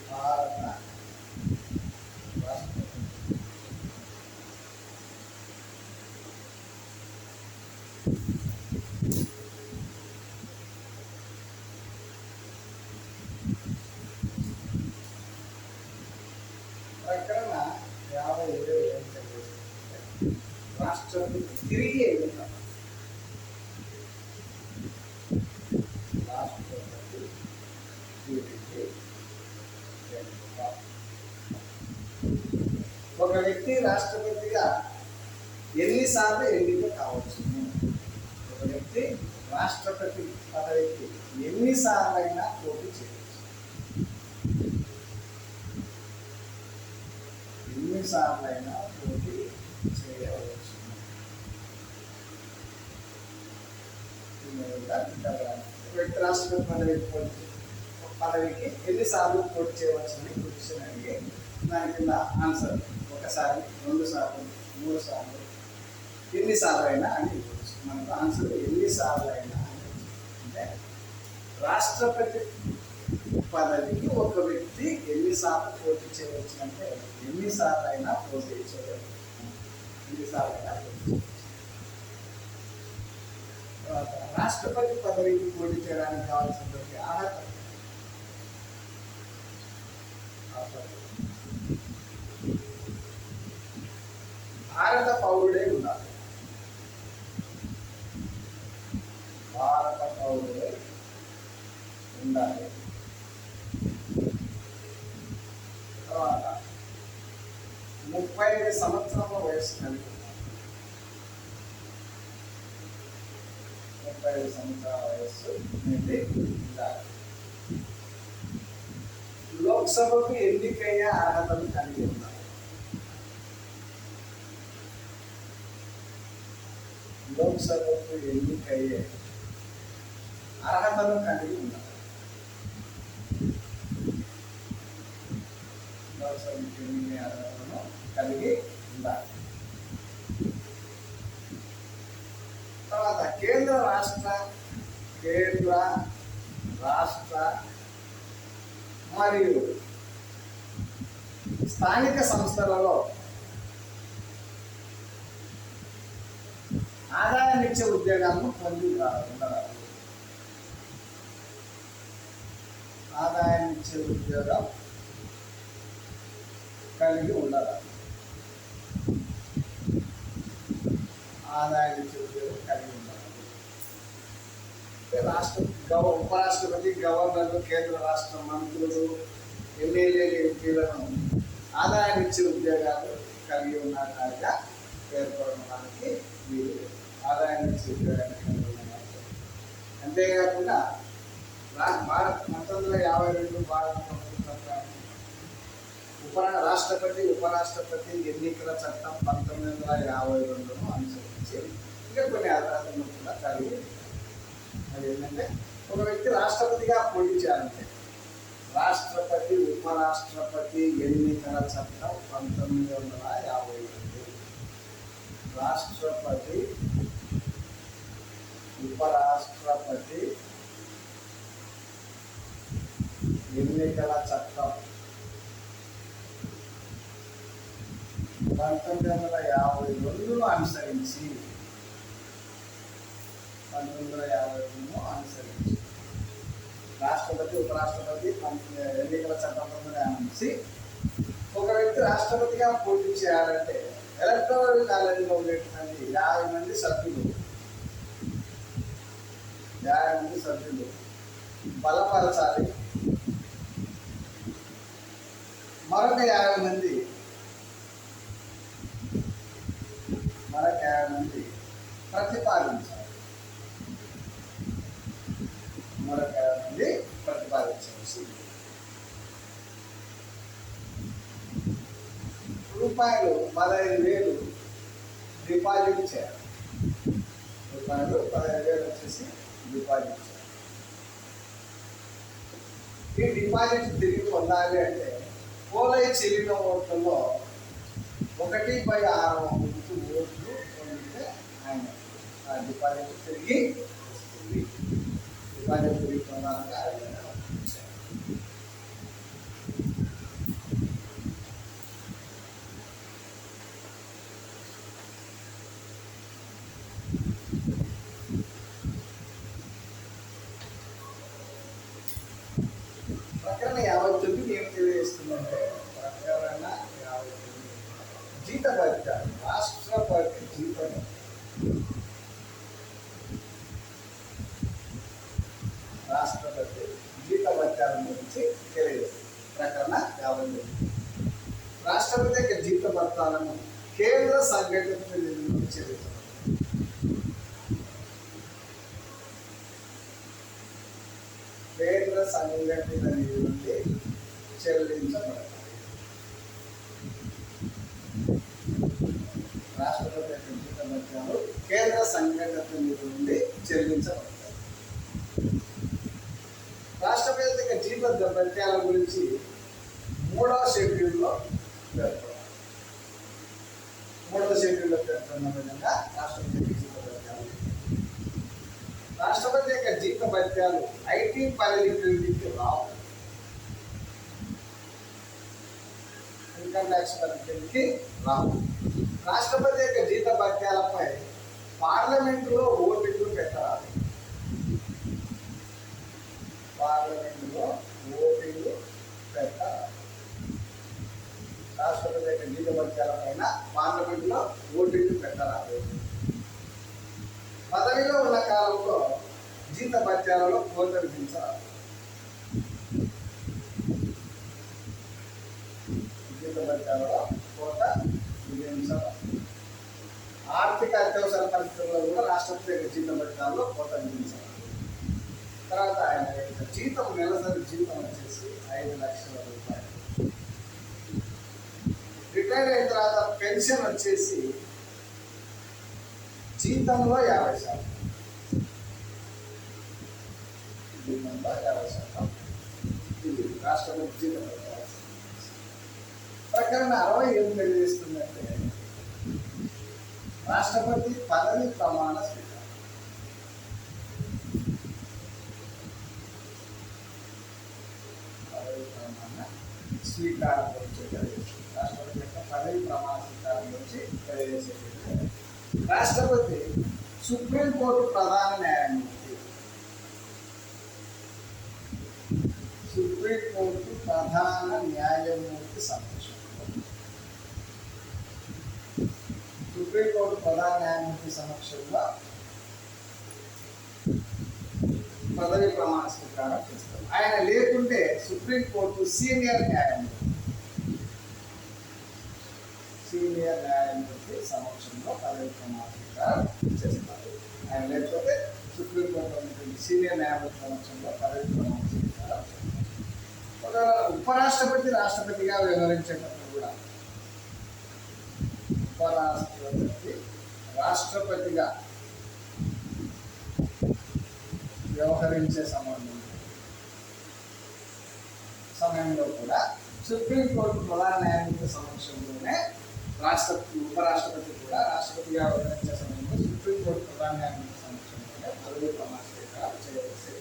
భారత రాష్ట్రపతి ప్రకరణ 57 ఏం తెలియజేస్తుంది? రాష్ట్రపతి తిరిగి ఎన్నిక. రాష్ట్రపతి తిరిగి ఎన్నిక. ఒక వ్యక్తి రాష్ట్రపతిగా ఎన్నిసార్లు ఎన్నిక కావచ్చు? ఒక వ్యక్తి రాష్ట్రపతి పదవికి ఎన్నిసార్లైనా పోటీ చేయవచ్చు? ఎన్నిసార్లైనా పోటీ చేయవచ్చు. ఒక వ్యక్తి రాష్ట్రపతి పదవికి ఎన్నిసార్లు పోటీ చేయవచ్చని క్వశ్చన్ అడిగి దాని కింద ఆన్సర్ ఒకసారి, 2 సార్లు, 3 సార్లు, ఎన్నిసార్లు అయినా అని ఇవ్వచ్చు. మనకు ఆన్సర్ ఎన్నిసార్లు అయినా అని. అంటే రాష్ట్రపతి పదవికి ఒక వ్యక్తి ఎన్నిసార్లు పోటీ చేయవచ్చు అంటే ఎన్నిసార్లు అయినా పోటీ చేయవచ్చు. ఎన్నిసార్లు అయినా పోటీ చేయవచ్చు. తర్వాత రాష్ట్రపతి పదవికి పోటీ చేయడానికి కావాల్సినటువంటి అర్హత భారత పౌరుడే ఉండాలి. భారత పౌరుడే ఉండాలి. తర్వాత 35 సంవత్సరాల వయసు కలిగి ఉండాలి. 35 సంవత్సరాల వయస్సు నుండి ఉండాలి. లోక్సభకు ఎన్నికయ్యే అర్హతను కలిగి ఉండాలి. లోక్సభకు ఎన్నికయ్యే అర్హతను కలిగి ఉండాలి. లోక్సభకు ఎన్నికయ్యే అర్హతను కలిగి ఉండాలి. తర్వాత కేంద్ర రాష్ట్ర మరియు స్థానిక సంస్థలలో ఆదాయాన్నిచ్చే ఉద్యోగాలను పొంది ఉండాలి. ఆదాయాన్నిచ్చే ఉద్యోగం కలిగి ఉండాలి. ఆదాయాన్నిచ్చే ఉద్యోగం కలిగి ఉండాలి. ఉపరాష్ట్రపతి, గవర్నర్లు, కేంద్ర రాష్ట్ర మంత్రులు, ఎమ్మెల్యేలు, ఎంపీలను ఆదాయాన్నిచ్చే ఉద్యోగాలు కలిగి ఉన్నట్టుగా పేర్కొనడానికి వీలు. ఆదాయాన్నిచ్చే ఉద్యోగాన్ని కలిగి ఉన్నారు. అంతేకాకుండా భారత 1952 భారత రాష్ట్రపతి ఉపరాష్ట్రపతి ఎన్నికల చట్టం 1952ను అనుసరించి ఇంకా కొన్ని అర్హతలను కూడా కలిగి. అది ఏంటంటే ఒక వ్యక్తి రాష్ట్రపతిగా పోటీ చేయాలంటే రాష్ట్రపతి ఉపరాష్ట్రపతి ఎన్నికల చట్టం 1952. రాష్ట్రపతి ఉపరాష్ట్రపతి ఎన్నికల చట్టం 1952ను అనుసరించి 1952ను అనుసరించి రాష్ట్రపతి ఉపరాష్ట్రపతి ఎన్నికల చట్టం అనుసరించి ఒక వ్యక్తి రాష్ట్రపతిగా పోటీ చేయాలంటే ఎలక్టోరల్ కాలేజీలో ఉండేటువంటి 50 మంది సభ్యులు బలపరచాలి. మరొక 50 మంది ప్రతిపాదించాలి. ప్రతిపాదించవలసి రూపాయలు 15,000 డిపాజిట్ చేయాలి. రూపాయలు 15,000 వచ్చేసి డిపాజిట్ చేయాలి. ఈ డిపాజిట్ తిరిగి పొందాలి అంటే పోలై చెల్లిన ఓట్లలో 1/6 వంతు ఓట్లు పొందితే ఆయన ఆ డిపాజిట్ తిరిగి వస్తుంది. రాజకీయ ప్రధాన కార్యాలయం. ప్రకరణ 59 ఏం తెలియజేస్తుందంటే ప్రకరణ 59 జీతభత్యాలు రాష్ట్రపతి జీతం రాష్ట్రపతి జీతభత్యాల గురించి తెలియజేస్తుంది. ప్రకరణ 59 రాష్ట్రపతి యొక్క జీతభత్యాలను కేంద్ర సంఘటన నిధుల నుంచి చెల్లించారు. కేంద్ర సంఘటన నిధుల నుండి చెల్లించబడతాయి. రాష్ట్రపతి యొక్క జీతభత్యాలు కేంద్ర సంఘటన నిధుల నుండి చెల్లించబడతాయి. రాష్ట్రపతి యొక్క జీతభత్యాల గురించి 3వ షెడ్యూల్లో పేర్కొన్నారు. 3వ షెడ్యూల్లో పేర్కొన్న విధంగా రాష్ట్రపతి జీతభత్యాలు. రాష్ట్రపతి యొక్క జీతభత్యాలు ఐటీ పరిధి క్రిందికి రావు. ఇన్కమ్ ట్యాక్స్ పరిధి క్రిందికి రావు. రాష్ట్రపతి యొక్క జీతభత్యాలపై పార్లమెంటులో ఓటింగ్ పెట్టరాదు. పార్లమెంటులో ఓటింగ్ పెట్టరాదు. రాష్ట్రపతి యొక్క జీతభత్యాల పైన పార్లమెంటులో ఓటింగ్ పెట్టరాదు. పదవిలో ఉన్న కాలంలో జీతభత్యాలలో కోత విధించరాదు. జీతభత్యాలలో కోత విధించరాదు. ఆర్థిక అత్యవసర పరిస్థితుల్లో కూడా రాష్ట్రపతి యొక్క జీతభత్యాలలో కోత విధించరాదు. తర్వాత ఆయన యొక్క జీతం నెలసరి జీతం వచ్చేసి 5 లక్షల రూపాయలు. రిటైర్ అయిన తర్వాత పెన్షన్ వచ్చేసి జీతంలో 50%. జీతంలో 50% ఇది రాష్ట్రపతి జీతం. ప్రకరణ 60 ఏం తెలియజేస్తుందంటే రాష్ట్రపతి పదవి ప్రమాణ స్వీకారం. పదవి ప్రమాణ స్వీకారం గురించి తెలియజేస్తుంది. రాష్ట్రపతి యొక్క పదవి ప్రమాణ స్వీకారం గురించి తెలియజేసేది. రాష్ట్రపతి సుప్రీంకోర్టు ప్రధాన న్యాయమూర్తి. సుప్రీంకోర్టు ప్రధాన న్యాయమూర్తి సమక్షంలో సుప్రీంకోర్టు ప్రధాన న్యాయమూర్తి సమక్షంలో పదవి ప్రమాణ స్వీకారం చేస్తారు. ఆయన లేకుంటే సుప్రీంకోర్టు సీనియర్ న్యాయమూర్తి సమక్షంలో పదవి ప్రమాణ స్వీకారం చేస్తారు. ఆయన లేకపోతే సుప్రీంకోర్టు సీనియర్ న్యాయమూర్తి సమక్షంలో పదవి ప్రమాణ స్వీకారం చేస్తారు. ఒకవేళ ఉపరాష్ట్రపతి రాష్ట్రపతిగా వ్యవహరించేటప్పుడు కూడా ఉపరాష్ట్రపతి రాష్ట్రపతిగా వ్యవహరించే సమయంలో కూడా సుప్రీంకోర్టు ప్రధాన న్యాయమూర్తి సమక్షంలోనే ఉపరాష్ట్రపతి కూడా రాష్ట్రపతిగా వ్యవహరించే సమయంలో సుప్రీంకోర్టు ప్రధాన న్యాయమూర్తి సమక్షంలోనే పదవి ప్రమాణ స్వీకారం చేయవలసి